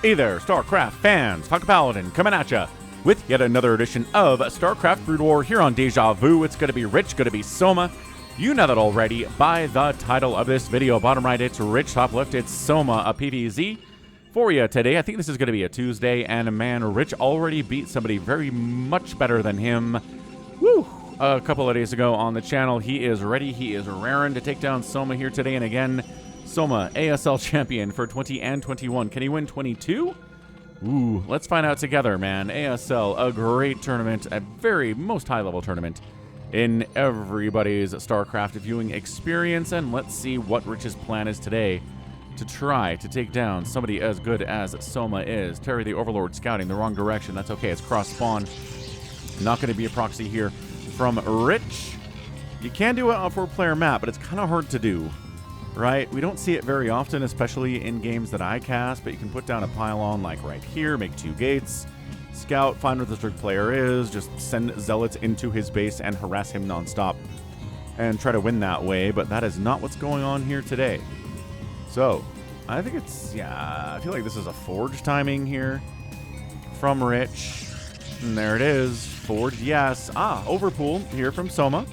Hey there, StarCraft fans. Falcon Paladin coming at ya with yet another edition of StarCraft Brood War here on Deja Vu. It's going to be Rich, going to be Soma. You know that already by the title of this video. Bottom right, it's Rich. Top left, it's Soma, a PvZ for you today. I think this is going to be a Tuesday, and man, Rich already beat somebody very much better than him. Woo! A couple of days ago on the channel. He is ready. He is raring to take down Soma here today, and again, Soma, ASL champion for 20 and 21. Can he win 22? Ooh, let's find out together, man. ASL, a great tournament, a very most high-level tournament in everybody's StarCraft viewing experience, and let's see what Rich's plan is today to try to take down somebody as good as Soma is. Terry the Overlord scouting the wrong direction. That's okay. It's cross-spawn. Not going to be a proxy here from Rich. You can do it on a four-player map, but it's kind of hard to do. Right? We don't see it very often, especially in games that I cast, but you can put down a pylon like right here, make 2 gates, scout, find where the third player is, just send zealots into his base and harass him nonstop and try to win that way, but that is not what's going on here today. So, I think it's, yeah, I feel like this is a forge timing here from Rich. And there it is. Forge, yes. Overpool here from Soma.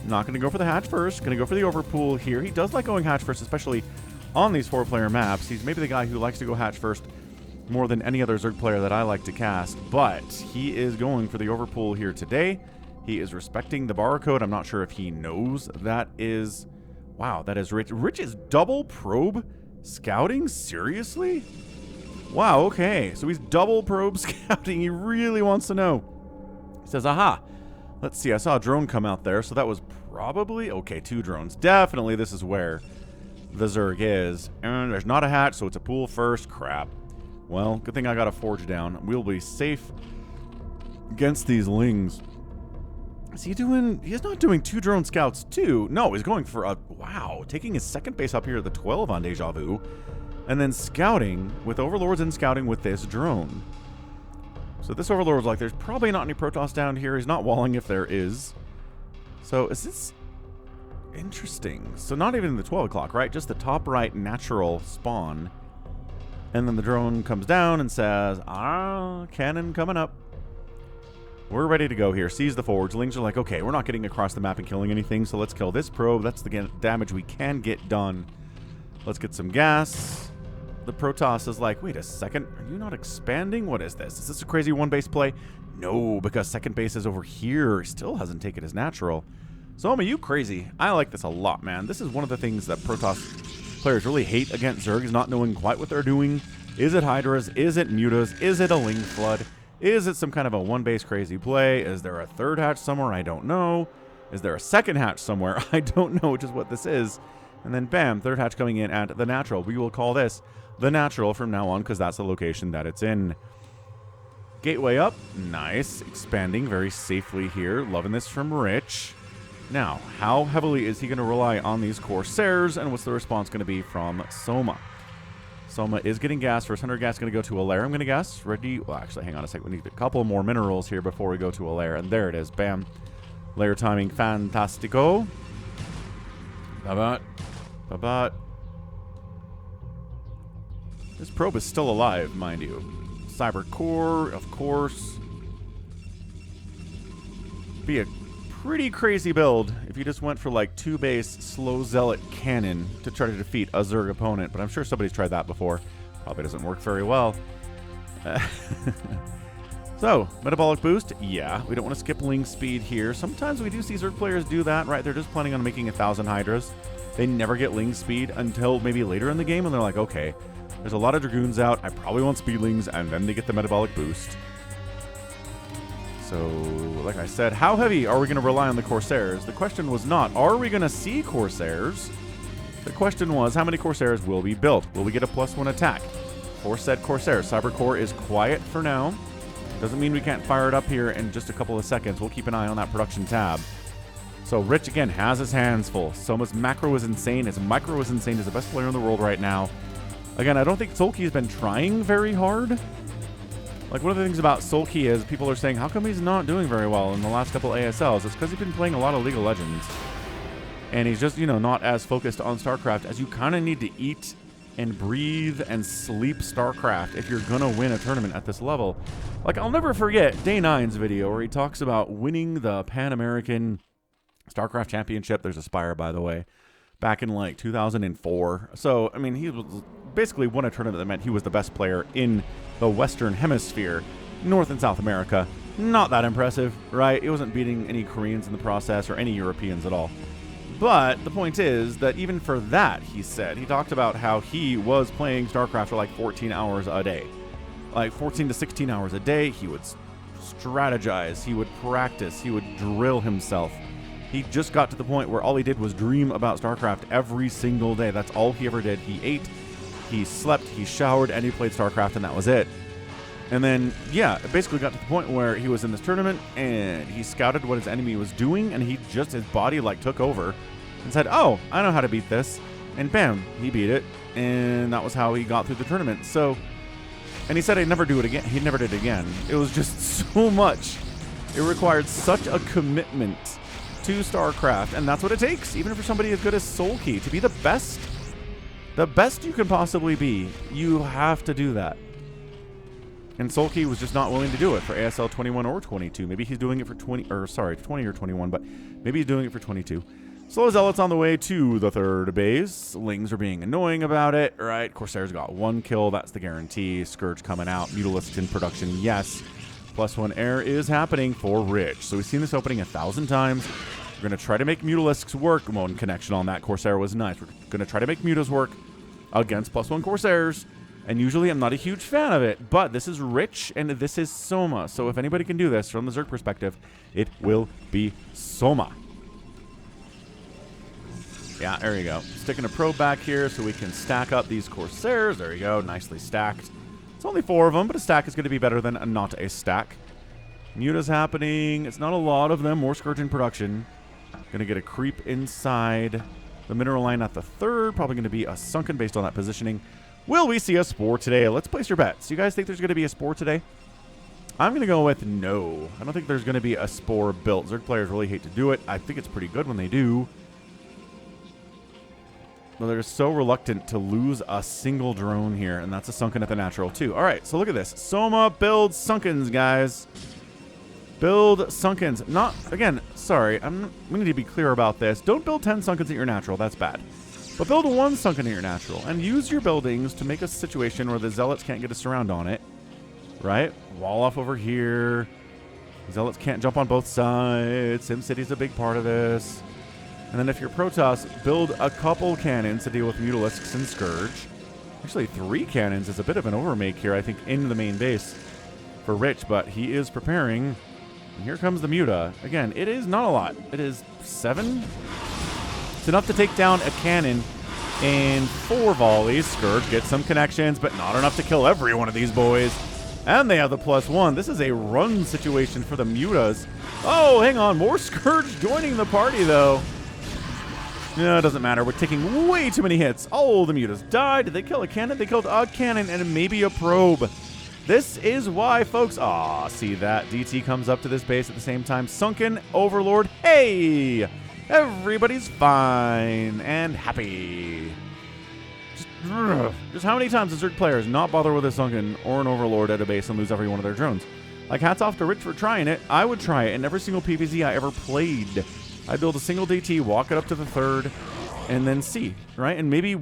Not going to go for the hatch first. Going to go for the overpool here. He does like going hatch first, especially on these 4-player maps. He's maybe the guy who likes to go hatch first more than any other Zerg player that I like to cast. But he is going for the overpool here today. He is respecting the barcode. I'm not sure if he knows that is... Wow, that is Rich. Rich is double probe scouting? Seriously? Wow, okay. So he's double probe scouting. He really wants to know. He says, aha. Let's see, I saw a drone come out there, so that was probably... Okay, 2 drones. Definitely this is where the Zerg is. And there's not a hatch, so it's a pool first. Crap. Well, good thing I got a forge down. We'll be safe against these lings. Is he doing... He's not doing 2 drone scouts, too. No, he's going for a... Wow, taking his second base up here at the 12 on Deja Vu. And then scouting with Overlords and scouting with this drone. So this Overlord was like, there's probably not any Protoss down here. He's not walling if there is. So is this... Interesting. So not even the 12 o'clock, right? Just the top right natural spawn. And then the drone comes down and says, cannon coming up. We're ready to go here. Sees the forge. Lings are like, okay, we're not getting across the map and killing anything, so let's kill this probe. That's the damage we can get done. Let's get some gas. The Protoss is like, wait a second, are you not expanding? What is this? Is this a crazy one-base play? No, because second base is over here. Still hasn't taken his natural. Soma, you crazy. I like this a lot, man. This is one of the things that Protoss players really hate against Zerg, is not knowing quite what they're doing. Is it Hydras? Is it Mutas? Is it a Ling Flood? Is it some kind of a one-base crazy play? Is there a third hatch somewhere? I don't know. Is there a second hatch somewhere? I don't know, which is what this is. And then bam, third hatch coming in at the natural. We will call this the natural from now on because that's the location that it's in. Gateway up. Nice. Expanding very safely here. Loving this from Rich. Now, how heavily is he going to rely on these Corsairs, and what's the response going to be from Soma? Soma is getting gas. First 100 gas going to go to a lair, I'm going to guess. Ready? Well, actually, hang on a second. We need a couple more minerals here before we go to a lair. And there it is. Bam. Lair timing. Fantastico. Babat. Babat. This probe is still alive, mind you. Cyber core, of course. Be a pretty crazy build if you just went for like 2-base slow zealot cannon to try to defeat a Zerg opponent, but I'm sure somebody's tried that before. Probably doesn't work very well. So, metabolic boost, yeah. We don't want to skip Ling speed here. Sometimes we do see Zerg players do that, right? They're just planning on making 1,000 Hydras. They never get Ling speed until maybe later in the game, and they're like, okay, there's a lot of Dragoons out. I probably want Speedlings, and then they get the metabolic boost. So, like I said, how heavy are we going to rely on the Corsairs? The question was not, are we going to see Corsairs? The question was, how many Corsairs will be built? Will we get a +1 attack for said Corsairs? Cyber core is quiet for now. Doesn't mean we can't fire it up here in just a couple of seconds. We'll keep an eye on that production tab. So Rich, again, has his hands full. Soma's macro is insane. His micro is insane. He's the best player in the world right now. Again, I don't think Sulky has been trying very hard. Like, one of the things about Sulky is people are saying, how come he's not doing very well in the last couple ASLs? It's because he's been playing a lot of League of Legends. And he's just, you know, not as focused on StarCraft as you kind of need to eat and breathe and sleep StarCraft if you're gonna win a tournament at this level. Like, I'll never forget Day 9's video where he talks about winning the Pan American StarCraft Championship. There's a Spire, by the way, back in like 2004. So, I mean, he was basically won a tournament that meant he was the best player in the Western Hemisphere, North and South America. Not that impressive, right? He wasn't beating any Koreans in the process or any Europeans at all. But the point is that even for that, he talked about how he was playing StarCraft for like 14 hours a day. Like 14 to 16 hours a day. He would strategize, he would practice, he would drill himself. He just got to the point where all he did was dream about StarCraft every single day. That's all he ever did. He ate, he slept, he showered, and he played StarCraft, and that was it. And then, yeah, it basically got to the point where he was in this tournament, and he scouted what his enemy was doing, and his body, like, took over and said, oh, I know how to beat this. And bam, he beat it, and that was how he got through the tournament. So, and he said he'd never do it again. He never did it again. It was just so much. It required such a commitment to StarCraft, and that's what it takes, even for somebody as good as Soulkey. To be the best you can possibly be, you have to do that. And Soulkey was just not willing to do it for ASL 21 or 22. Maybe he's doing it for 20 or 21, but maybe he's doing it for 22. Slow Zealot's on the way to the third base. Lings are being annoying about it, right? Corsair's got 1 kill. That's the guarantee. Scourge coming out. Mutalisk in production, yes. +1 air is happening for Rich. So we've seen this opening 1,000 times. We're going to try to make Mutalisks work. One connection on that Corsair was nice. We're going to try to make Mutas work against +1 Corsairs. And usually I'm not a huge fan of it, but this is Rich and this is Soma. So if anybody can do this from the Zerg perspective, it will be Soma. Yeah, there you go. Sticking a probe back here so we can stack up these Corsairs. There you go, nicely stacked. It's only 4 of them, but a stack is going to be better than not a stack. Muta's happening. It's not a lot of them. More Scourge in production. Going to get a creep inside the mineral line at the third. Probably going to be a Sunken based on that positioning. Will we see a Spore today? Let's place your bets. You guys think there's going to be a Spore today? I'm going to go with no. I don't think there's going to be a Spore built. Zerg players really hate to do it. I think it's pretty good when they do. But they're so reluctant to lose a single drone here, and that's a Sunken at the natural too. All right, so look at this. Soma builds Sunkens, guys. Build Sunkens. Not, again, sorry, we need to be clear about this. Don't build 10 Sunkens at your natural. That's bad. But build 1 Sunken at your natural, and use your buildings to make a situation where the Zealots can't get a surround on it. Right? Wall off over here. Zealots can't jump on both sides. SimCity's a big part of this. And then if you're Protoss, build a couple cannons to deal with Mutalisks and Scourge. Actually, 3 cannons is a bit of an overmake here, I think, in the main base for Rich, but he is preparing. And here comes the Muta. Again, it is not a lot. It is 7? It's enough to take down a cannon in 4 volleys. Scourge gets some connections, but not enough to kill every one of these boys. And they have the +1. This is a run situation for the Mutas. Oh, hang on. More Scourge joining the party, though. No, it doesn't matter. We're taking way too many hits. Oh, the Mutas died. Did they kill a cannon? They killed a cannon and maybe a probe. This is why, folks. Aw, see that. DT comes up to this base at the same time. Sunken Overlord. Hey! Everybody's fine and happy. Just how many times does Zerg players not bother with a Sunken or an Overlord at a base and lose every one of their drones? Like, hats off to Rich for trying it. I would try it in every single PvZ I ever played. I'd build a single DT, walk it up to the third, and then see, right? And maybe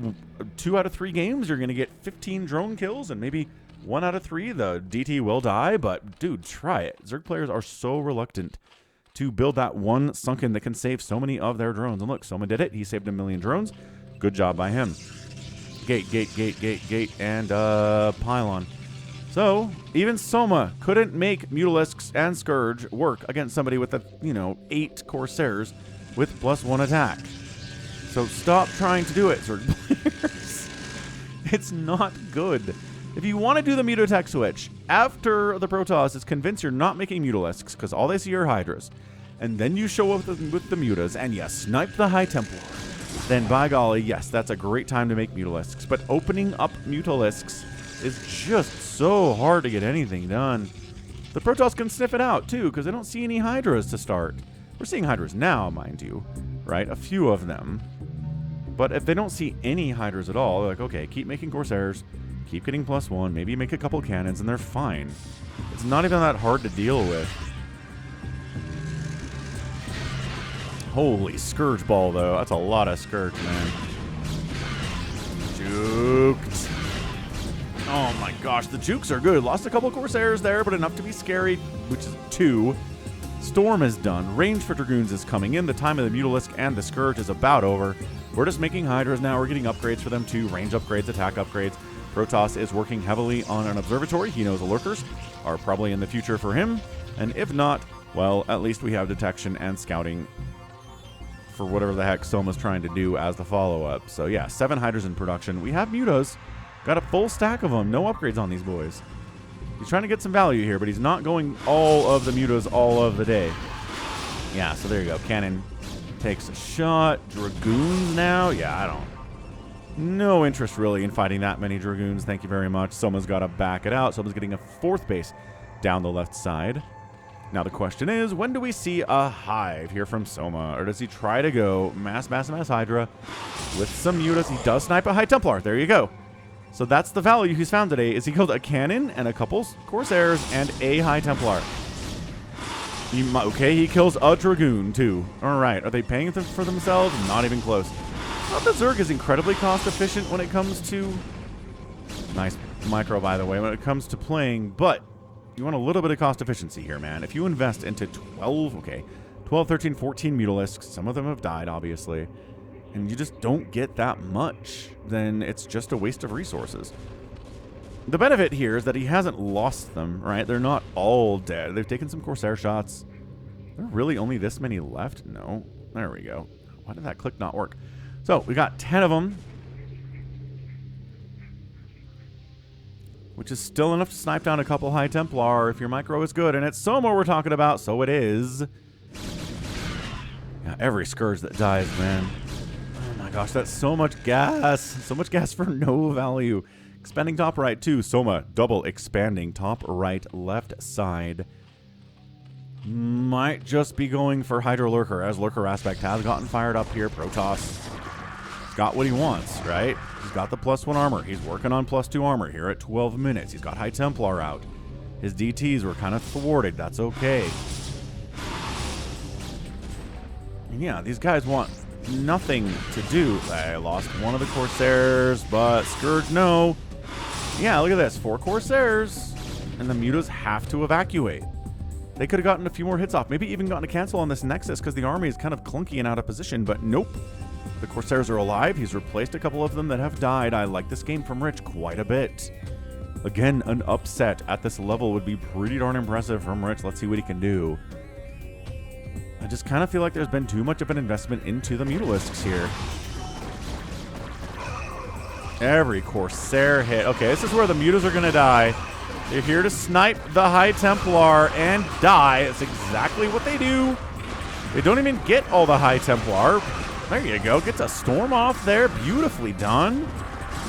2 out of 3 games, you're going to get 15 drone kills, and maybe 1 out of 3, the DT will die. But, dude, try it. Zerg players are so reluctant to build that 1 Sunken that can save so many of their drones. And look, Soma did it. He saved 1 million drones. Good job by him. Gate, and Pylon. So, even Soma couldn't make Mutalisks and Scourge work against somebody with, 8 Corsairs with +1 attack. So stop trying to do it, Zerg players. It's not good. If you want to do the Muta attack switch, after the Protoss is convinced you're not making Mutalisks, because all they see are Hydras, and then you show up with the Mutas, and you snipe the High Templar, then by golly, yes, that's a great time to make Mutalisks. But opening up Mutalisks is just so hard to get anything done. The Protoss can sniff it out, too, because they don't see any Hydras to start. We're seeing Hydras now, mind you, right? A few of them. But if they don't see any hydras at all, they're like, okay, keep making Corsairs, keep getting +1, maybe make a couple cannons, and they're fine. It's not even that hard to deal with. Holy Scourge Ball, though. That's a lot of Scourge, man. Juked. Oh my gosh, the jukes are good. Lost a couple Corsairs there, but enough to be scary, which is 2. Storm is done. Range for Dragoons is coming in. The time of the Mutalisk and the Scourge is about over. We're just making Hydras now. We're getting upgrades for them too. Range upgrades, attack upgrades. Protoss is working heavily on an observatory. He knows the lurkers are probably in the future for him. And if not, well, at least we have detection and scouting for whatever the heck Soma's trying to do as the follow-up. So yeah, 7 Hydras in production. We have Mutas. Got a full stack of them. No upgrades on these boys. He's trying to get some value here, but he's not going all of the Mutas all of the day. Yeah, so there you go. Cannon takes a shot. Dragoons now? Yeah, I don't. No interest really in fighting that many Dragoons. Thank you very much. Soma's got to back it out. Soma's getting a 4th base down the left side. Now the question is, when do we see a hive here from Soma? Or does he try to go mass Hydra with some Mutas? He does snipe a High Templar. There you go. So that's the value he's found today, is he killed a cannon and a couple Corsairs and a High Templar. Okay, he kills a Dragoon too. All right, are they paying for themselves? Not even close. Not that Zerg is incredibly cost efficient when it comes to... Nice micro, by the way, when it comes to playing, but you want a little bit of cost efficiency here, man. If you invest into 12, 13, 14 Mutalisks, some of them have died, obviously, and you just don't get that much, then it's just a waste of resources. The benefit here is that he hasn't lost them, right? They're not all dead. They've taken some Corsair shots. There are really only this many left? No. There we go. Why did that click not work? So, we got 10 of them, which is still enough to snipe down a couple High Templar if your micro is good. And it's Soma we're talking about, so it is. Yeah, every Scourge that dies, man. Oh my gosh, that's so much gas. So much gas for no value. Expanding top right, too. Soma, double expanding top right, left side. Might just be going for Hydra Lurker, as Lurker Aspect has gotten fired up here. Protoss got what he wants, right? He's got the +1 armor. He's working on +2 armor here at 12 minutes. He's got High Templar out. His DTs were kind of thwarted. That's okay. And yeah, these guys want nothing to do. I lost one of the Corsairs, but Scourge, no. Yeah, look at this. 4 Corsairs, and the Mutas have to evacuate. They could have gotten a few more hits off. Maybe even gotten a cancel on this Nexus because the army is kind of clunky and out of position, but nope. The Corsairs are alive. He's replaced a couple of them that have died. I like this game from Rich quite a bit. Again, an upset at this level would be pretty darn impressive from Rich. Let's see what he can do. I just kind of feel like there's been too much of an investment into the Mutalisks here. Every Corsair hit. Okay, this is where the Mutas are going to die. They're here to snipe the High Templar and die. That's exactly what they do. They don't even get all the High Templar. There you go. Gets a storm off there. Beautifully done.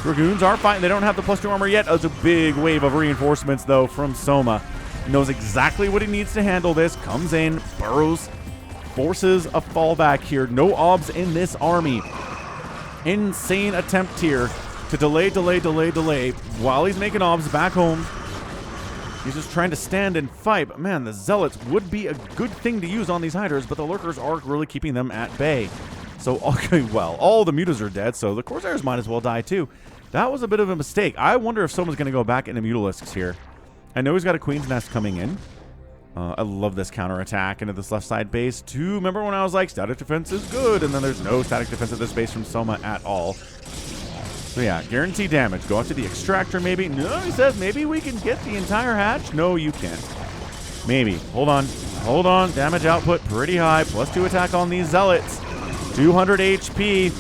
Dragoons are fighting. They don't have the +2 armor yet. It's a big wave of reinforcements, though, from Soma. Knows exactly what he needs to handle this. Comes in, burrows, forces a fallback here. No obs in this army. Insane attempt here to delay while he's making obs back home. He's just trying to stand and fight. But man, the Zealots would be a good thing to use on these Hydras, but the Lurkers are really keeping them at bay. So, okay, well, all the Mutas are dead, so the Corsairs might as well die too. That was a bit of a mistake. I wonder if someone's going to go back into Mutalisks here. I know he's got a Queen's Nest coming in. I love this counterattack into this left side base too. Remember when I was like, static defense is good, and then there's no static defense at this base from Soma at all. So yeah, guarantee damage. Go out to the extractor maybe. No, he says maybe we can get the entire hatch. No, you can't. Maybe. Hold on. Hold on. Damage output pretty high. +2 attack on these Zealots. 200 HP.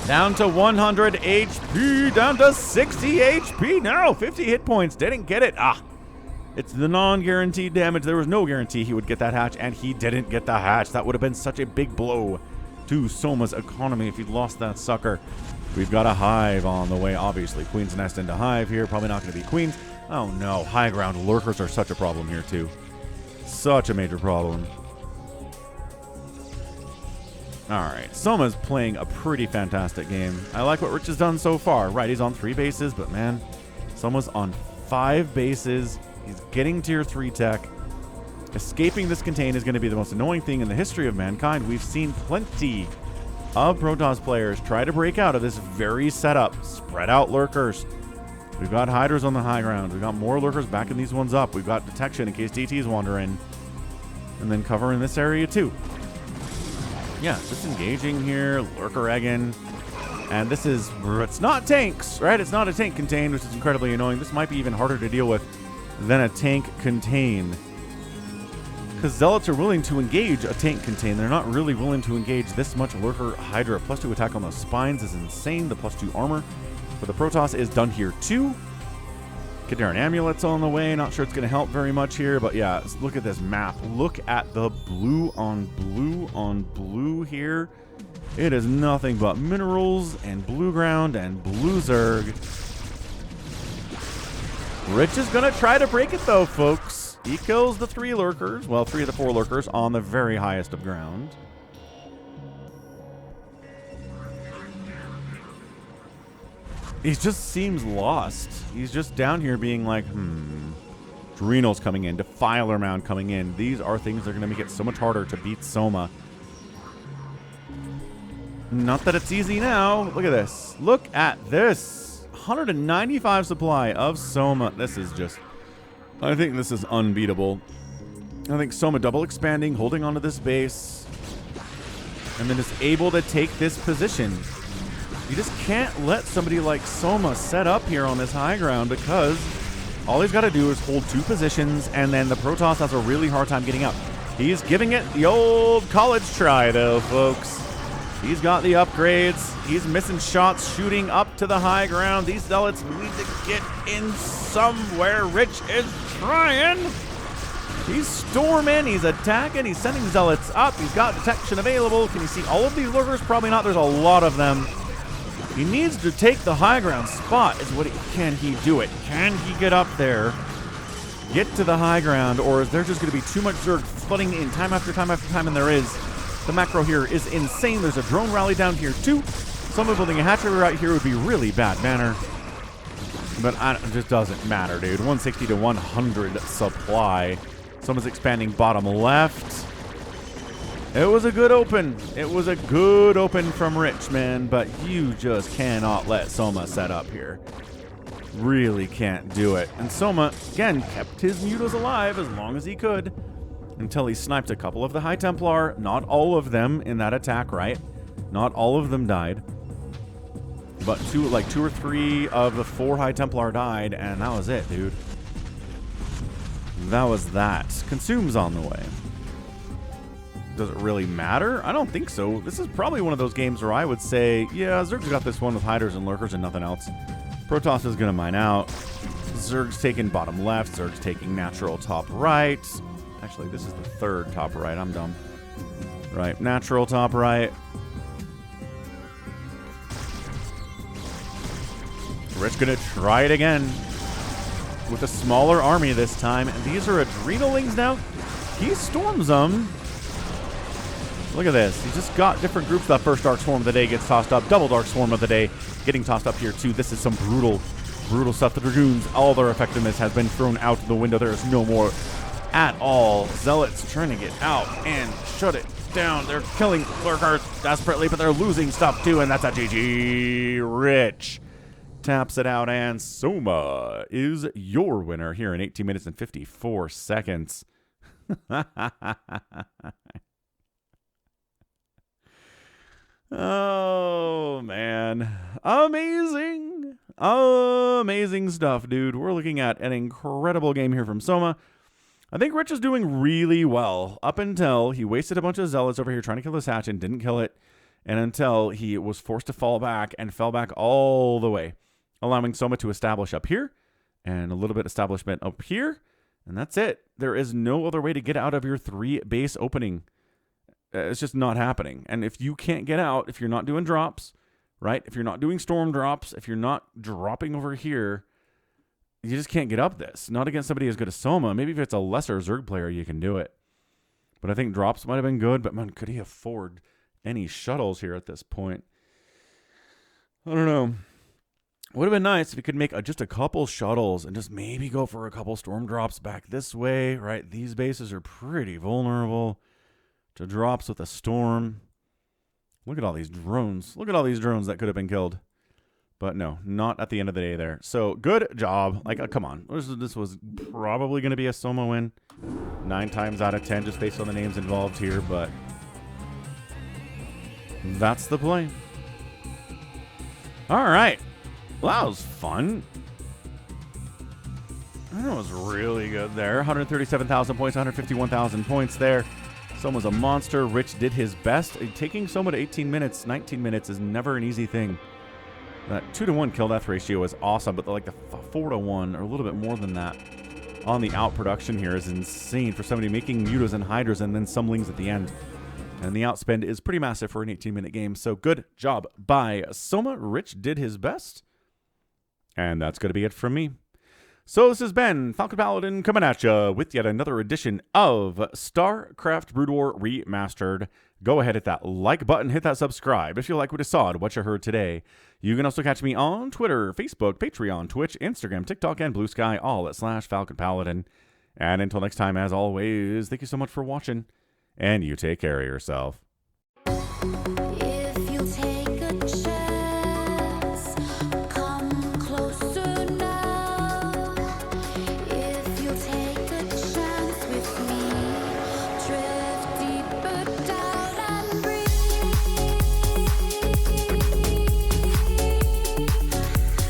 Down to 100 HP. Down to 60 HP. No, 50 hit points. Didn't get it. Ah. It's the non-guaranteed damage. There was no guarantee he would get that hatch, and he didn't get the hatch. That would have been such a big blow to Soma's economy if he'd lost that sucker. We've got a Hive on the way, obviously. Queen's Nest into Hive here. Probably not going to be Queens. Oh, no. High ground Lurkers are such a problem here, too. Such a major problem. All right, Soma's playing a pretty fantastic game. I like what Rich has done so far. Right, he's on 3 bases, but man, Soma's on 5 bases. He's getting tier 3 tech. Escaping this contain is going to be the most annoying thing in the history of mankind. We've seen plenty of Protoss players try to break out of this very setup. Spread out lurkers. We've got hiders on the high ground. We've got more lurkers backing these ones up. We've got detection in case DTs wander in. And then covering this area too. Yeah, just engaging here, lurker egging. And this is, it's not tanks, right? It's not a tank contain, which is incredibly annoying. This might be even harder to deal with than a tank contain. Because Zealots are willing to engage a tank contain. They're not really willing to engage this much lurker hydra. +2 attack on those spines is insane. The +2 armor for the Protoss is done here too. Kadaran amulets on the way. Not sure it's going to help very much here, but yeah, look at this map. Look at the blue on blue on blue here. It is nothing but minerals and blue ground and blue Zerg. Rich is going to try to break it though, folks. He kills the 3 lurkers, well, 3 of the 4 lurkers on the very highest of ground. He just seems lost. He's just down here being like, Adrenal's coming in, Defiler Mound coming in. These are things that are going to make it so much harder to beat Soma. Not that it's easy now. Look at this. Look at this. 195 supply of Soma. This is just... I think this is unbeatable. I think Soma double expanding, holding onto this base, and then is able to take this position. You just can't let somebody like Soma set up here on this high ground because all he's got to do is hold 2 positions, and then the Protoss has a really hard time getting up. He's giving it the old college try, though, folks. He's got the upgrades. He's missing shots, shooting up to the high ground. These Zealots need to get in somewhere. Rich is trying. He's storming. He's attacking. He's sending Zealots up. He's got detection available. Can you see all of these lurkers? Probably not. There's a lot of them. He needs to take the high ground spot. Can he do it? Can he get up there, get to the high ground, or is there just going to be too much Zerg flooding in time after time after time? And there is. The macro here is insane. There's a drone rally down here too. Someone building a hatchery right here would be really bad manner. But it just doesn't matter, dude. 160 to 100 supply. Someone's expanding bottom left. It was a good open. It was a good open from Rich, man. But you just cannot let Soma set up here. Really can't do it. And Soma, again, kept his mutas alive as long as he could. Until he sniped a couple of the High Templar. Not all of them in that attack, right? Not all of them died. But 2 or 3 of the 4 High Templar died, and that was it, dude. That was that. Consume's on the way. Does it really matter? I don't think so. This is probably one of those games where I would say, yeah, Zerg's got this one with hiders and lurkers and nothing else. Protoss is going to mine out. Zerg's taking bottom left. Zerg's taking natural top right. Actually, this is the 3rd top right. I'm dumb. Right, natural top right. Rich gonna try it again with a smaller army this time. And these are Adrenalings now. He storms them. Look at this. He's just got different groups. The first Dark Swarm of the day gets tossed up. Double Dark Swarm of the day getting tossed up here too. This is some brutal stuff. The Dragoons, all their effectiveness has been thrown out the window. There is no more at all. Zealots trying to get out and shut it down. They're killing lurkers desperately, but they're losing stuff too, and that's a GG. Rich taps it out, and Soma is your winner here in 18 minutes and 54 seconds. Oh, man. Amazing. Amazing stuff, dude. We're looking at an incredible game here from Soma. I think Rich is doing really well up until he wasted a bunch of Zealots over here trying to kill this hatch and didn't kill it, and until he was forced to fall back and fell back all the way, allowing Soma to establish up here and a little bit establishment up here, and that's it. There is no other way to get out of your 3 base opening. It's just not happening. And if you can't get out, if you're not doing drops, right? If you're not doing storm drops, if you're not dropping over here, you just can't get up this. Not against somebody as good as Soma. Maybe if it's a lesser Zerg player, you can do it. But I think drops might have been good. But, man, could he afford any shuttles here at this point. I don't know. Would have been nice if you could make just a couple shuttles and just maybe go for a couple storm drops back this way, right? These bases are pretty vulnerable to drops with a storm. Look at all these drones. Look at all these drones that could have been killed. But no, not at the end of the day there. So good job. Like, come on. This was probably going to be a Soma win. 9 times out of 10 just based on the names involved here. But that's the play. All right. Well, that was fun. That was really good there. 137,000 points, 151,000 points there. Soma's a monster. Rich did his best. Taking Soma to 18 minutes, 19 minutes is never an easy thing. That 2-to-1 kill death ratio is awesome, but like the 4-to-1 or a little bit more than that on the out production here is insane for somebody making mutas and hydras and then some lings at the end. And the outspend is pretty massive for an 18-minute game. So good job by Soma. Rich did his best. And that's going to be it from me. So this has been Falcon Paladin coming at you with yet another edition of StarCraft Brood War Remastered. Go ahead, hit that like button, hit that subscribe if you like what you saw and what you heard today. You can also catch me on Twitter, Facebook, Patreon, Twitch, Instagram, TikTok, and Blue Sky, all at /Falcon Paladin. And until next time, as always, thank you so much for watching, and you take care of yourself.